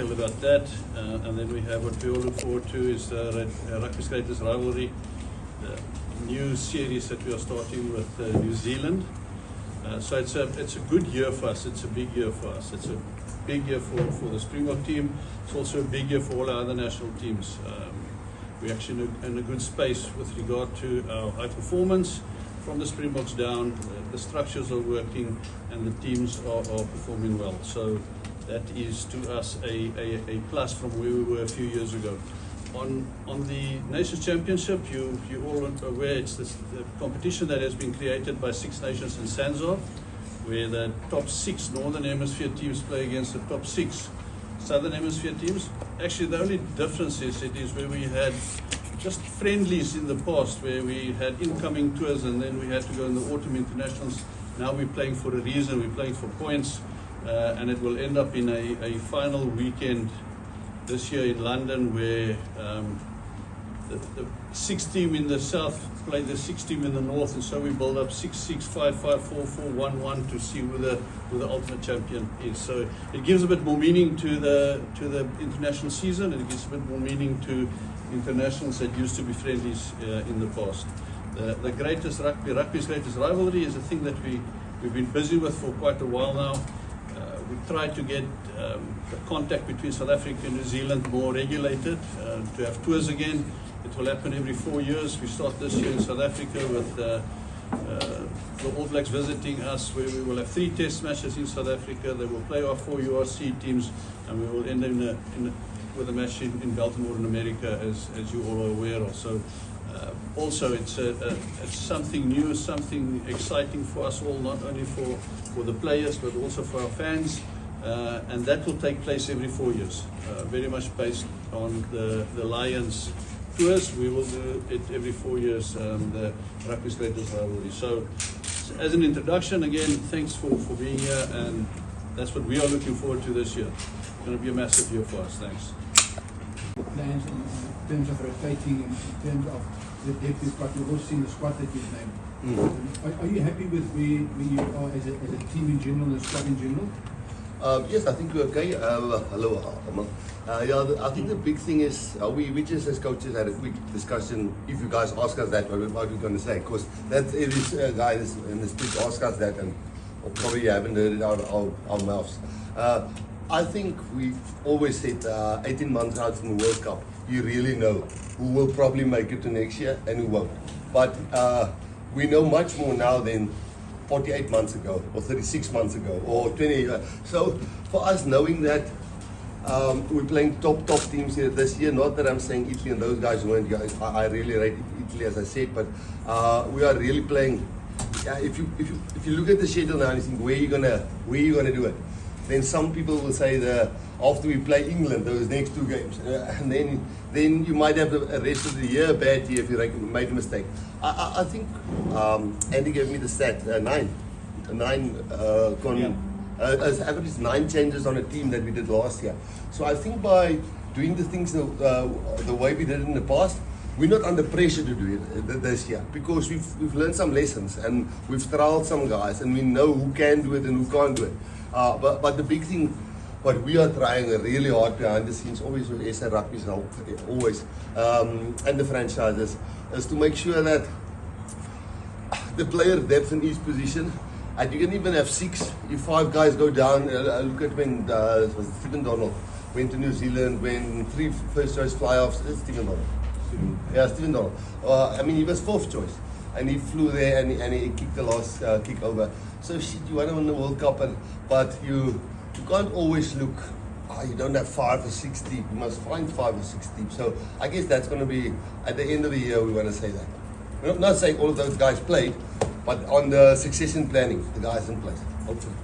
detail about that. And then we have what we all look forward to is Rugby's greatest rivalry, the new series that we are starting with New Zealand. So it's a good year for us. It's a big year for us. It's a big year for the Springbok team. It's also a big year for all our other national teams. We're actually in a good space with regard to our high performance from the Springboks down. The structures are working and the teams are performing well. So that is to us a plus from where we were a few years ago. On the Nations Championship, you all are aware it's the competition that has been created by Six Nations in Sanzar, where the top 6 Northern Hemisphere teams play against the top 6 Southern Hemisphere teams. Actually, the only difference is it is where we had just friendlies in the past, where we had incoming tours and then we had to go in the autumn internationals. Now we're playing for a reason, we're playing for points, and it will end up in a final weekend this year in London, where the 6 team in the south play the 6 team in the north, and so we build up 6-6, 5-5, 4-4, 1-1 to see who the ultimate champion is. So it gives a bit more meaning to the international season, and it gives a bit more meaning to internationals that used to be friendlies in the past. The greatest rugby's greatest rivalry is a thing that we've been busy with for quite a while now. We try to get the contact between South Africa and New Zealand more regulated, to have tours again. It will happen every 4 years. We start this year in South Africa with the All Blacks visiting us, where we will have 3 test matches in South Africa. They will play our 4 URC teams, and we will end with a match in Baltimore in America, as you all are aware of. So also it's something new, something exciting for us all, not only for the players but also for our fans, and that will take place every 4 years, very much based on the Lions tours. We will do it every 4 years, the Rugby's greatest rivalry. So as an introduction, again, thanks for being here, and that's what we are looking forward to this year. It's going to be a massive year for us. Thanks. Plans in terms of rotating, in terms of the depth you've got, you've also seen the squad that you've named. Are you happy with where you are as a team in general, and the squad in general? Yes, I think we're okay. Hello, Amal. Yeah, I think the big thing is we just as coaches had a quick discussion. If you guys ask us that, what are we going to say? Because that every guy in the speech ask us that, and probably you haven't heard it out of our mouths. I think we've always said 18 months out from the World Cup, you really know who will probably make it to next year and who won't. But we know much more now than 48 months ago, or 36 months ago, or 20 years. So for us, knowing that we're playing top teams here this year, not that I'm saying Italy and those guys weren't. I really rate Italy, as I said, but we are really playing. If you look at the schedule now and you think where you gonna do it, then some people will say that after we play England, those next 2 games, and then you might have the rest of the year bad year if you made a mistake. I think Andy gave me the stat, 9 as average 9 changes on a team that we did last year. So I think by doing the things the way we did it in the past, we're not under pressure to do it this year, because we've learned some lessons and we've trialed some guys and we know who can do it and who can't do it. But the big thing, what we are trying really hard behind the scenes, always with SA Rugby's help, always, and the franchises, is to make sure that the player depth in each position, and you can even have 6 if 5 guys go down. Look at when Stephen Donald went to New Zealand, when 3 first choice fly-offs. Stephen Donald. Yeah, Stephen Donald. I mean, he was 4th choice, and he flew there and he kicked the last kick over. So shit, you want to win the World Cup, but you can't always look. You don't have 5 or 6 deep. You must find 5 or 6 deep. So I guess that's going to be at the end of the year. We want to say that. We're not saying all of those guys played, but on the succession planning, the guys in place. Hopefully.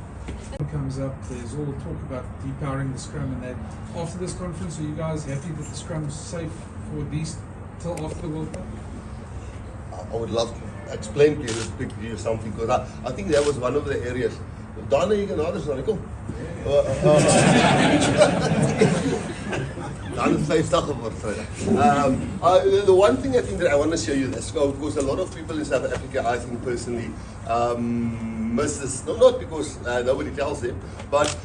Comes up, there's all talk about depowering the scrum, and that after this conference, are you guys happy that the scrum's safe for these till after the World Cup? I would love to explain to you something, because I think that was one of the areas. Dana, you can ask us, go. The one thing I think that I want to show you this, because a lot of people in South Africa, I think personally, miss this. Not because nobody tells them, but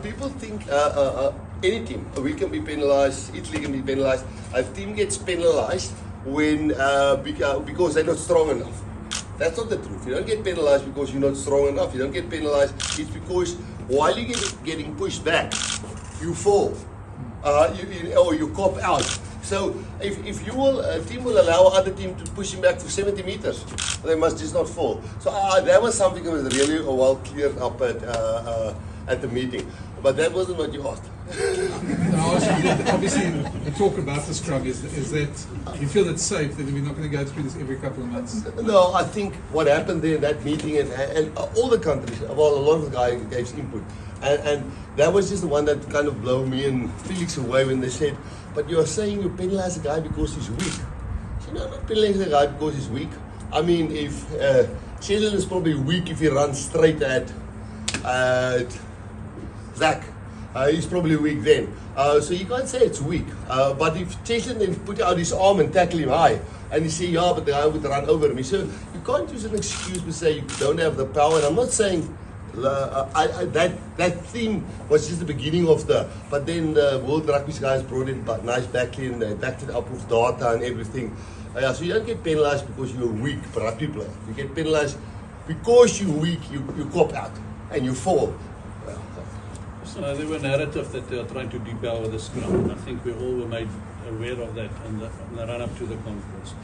people think any team. We can be penalised, Italy can be penalised. A team gets penalised when because they're not strong enough. That's not the truth. You don't get penalised because you're not strong enough. You don't get penalised. It's because while you're getting pushed back, you fall. Or you cop out. So if you will, a team will allow other team to push him back for 70 meters, they must just not fall. So that was something that was really well cleared up at the meeting. But that wasn't what you asked. Obviously, the talk about the scrum is that you feel it's safe, that we're not going to go through this every couple of months. No, I think what happened there in that meeting, and all the countries, well, a lot of the guys gave input. And that was just the one that kind of blew me and Felix away when they said, but you're saying you penalize a guy because he's weak. So no, not penalizing a guy because he's weak. I mean, if Sheldon is probably weak if he runs straight at Zach. He's probably weak then. So you can't say it's weak. But if Cheslin then put out his arm and tackle him high, and you say, yeah, but the guy would run over me. So you can't use an excuse to say you don't have the power. And I'm not saying that theme was just the beginning of but then the World Rugby guys brought in nice backing, they backed it up with data and everything. So you don't get penalised because you're a weak rugby player. You get penalised because you're weak, you cop out and you fall. So there were narratives that they are trying to depower the scrum. I think we all were made aware of that in the run-up to the conference.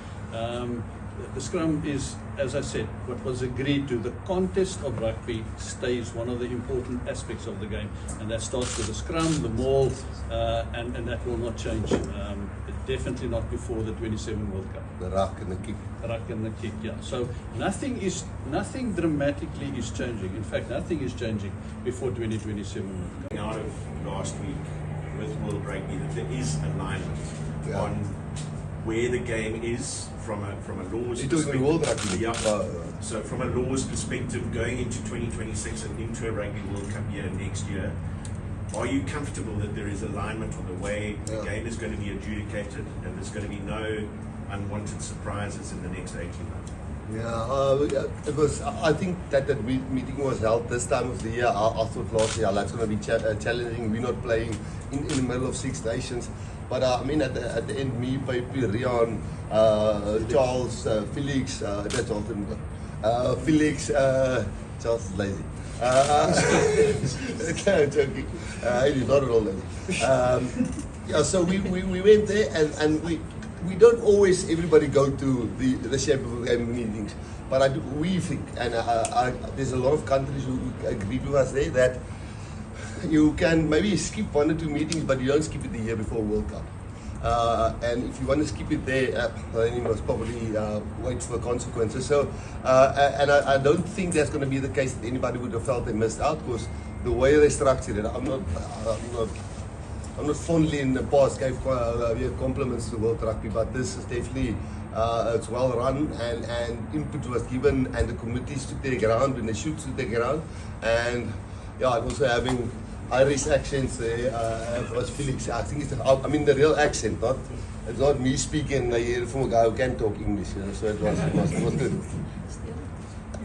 The scrum is, as I said, what was agreed to. The contest of rugby stays one of the important aspects of the game, and that starts with the scrum, the maul, and that will not change. Definitely not before the 27 World Cup. The ruck and the kick. Ruck and the kick, yeah. So nothing dramatically is changing. In fact, nothing is changing before 2027 World Cup. Out of last week with World Rugby that there is alignment on where the game is from a laws perspective. World Rugby. Yeah. So from a laws perspective, going into 2026 and into a Rugby World Cup year next year, are you comfortable that there is alignment on the way the game is going to be adjudicated and there's going to be no unwanted surprises in the next 18 months? Yeah, it was. I think that meeting was held this time of the year. I thought last year that's going to be challenging. We're not playing in the middle of Six Nations. But I mean, at the end, me, Pipe, Rian, Charles, Felix, that's all. Felix, Charles is lazy. Joking. He's not at all lazy. Yeah, so we went there, and we don't always everybody go to the shape of the game meetings, but we think, and there's a lot of countries who agree with us there that you can maybe skip 1 or 2 meetings, but you don't skip it the year before World Cup. And if you want to skip it there, then you must probably wait for the consequences. So, and I don't think that's going to be the case that anybody would have felt they missed out, because the way they structured it, I'm not fondly in the past gave compliments to World Rugby, but this is definitely it's well run, and input was given, and the committees took their ground when they should took their ground, and yeah, and also having Irish accents there was Felix. I think the real accent, it's not me speaking from a guy who can talk English, so it was good.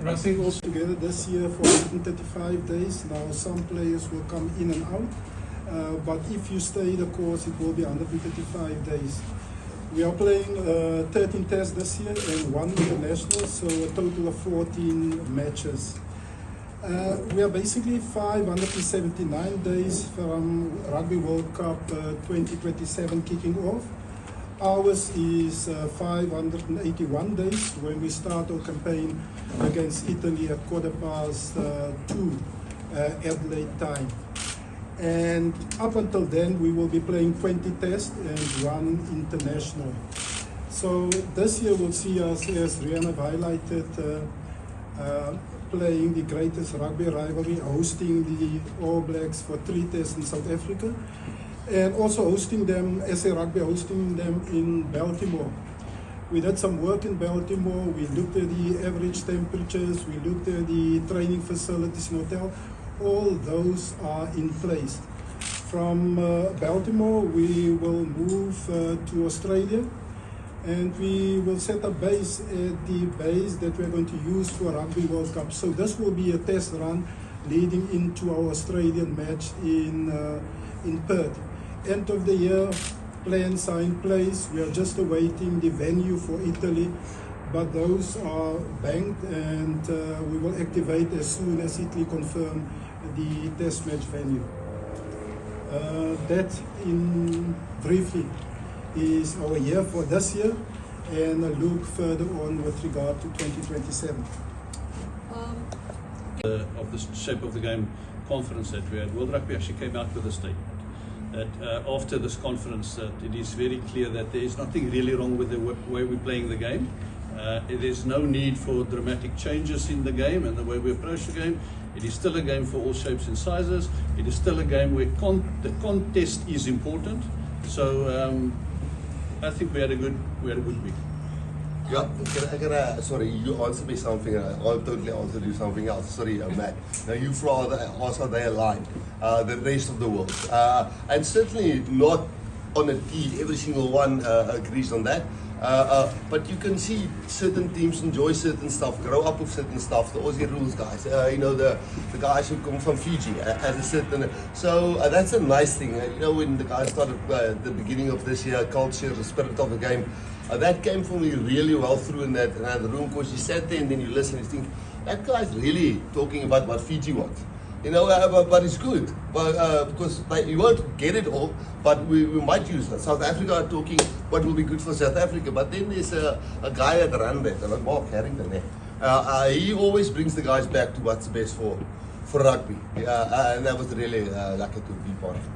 I think also together this year for 135 days. Now some players will come in and out, but if you stay the course, it will be 135 days. We are playing 13 tests this year and 1 international, so a total of 14 matches. We are basically 579 days from Rugby World Cup 2027 kicking off. Ours is 581 days when we start our campaign against Italy at 2:15 Adelaide time. And up until then, we will be playing 20 tests and 1 international. So this year we'll see us, as Rian have highlighted, playing the greatest rugby rivalry, hosting the All Blacks for 3 tests in South Africa, and also hosting them, SA Rugby hosting them in Baltimore. We did some work in Baltimore. We looked at the average temperatures, we looked at the training facilities and hotel. All those are in place. From Baltimore, we will move to Australia, and we will set a base at the base that we're going to use for Rugby World Cup. So this will be a test run leading into our Australian match in in Perth. End of the year, plans are in place. We are just awaiting the venue for Italy, but those are banked, and we will activate as soon as Italy confirm the test match venue. That, in briefly, is our year for this year, and a look further on with regard to 2027. Of the shape of the game conference that we had, World Rugby actually came out with a statement that after this conference that it is very clear that there is nothing really wrong with the way we're playing the game. There's no need for dramatic changes in the game and the way we approach the game. It is still a game for all shapes and sizes. It is still a game where the contest is important. So I think we had a good week. Yeah, sorry, you answered me something. I'll totally answer you something else. Sorry, Matt. Now you also they aligned the rest of the world, and certainly not on a T. Every single one agrees on that. But you can see certain teams enjoy certain stuff, grow up with certain stuff. The Aussie rules guys, the guys who come from Fiji as a certain. So that's a nice thing. When the guys started at the beginning of this year, culture, the spirit of the game. That came for me really well through in that room, because you sat there and then you listen and you think, that guy's really talking about what Fiji wants. But it's good, because you won't get it all, but we might use that. South Africa are talking what will be good for South Africa, but then there's a guy that ran that, like Mark Harrington there. He always brings the guys back to what's the best for rugby, and that was really lucky to be part of it.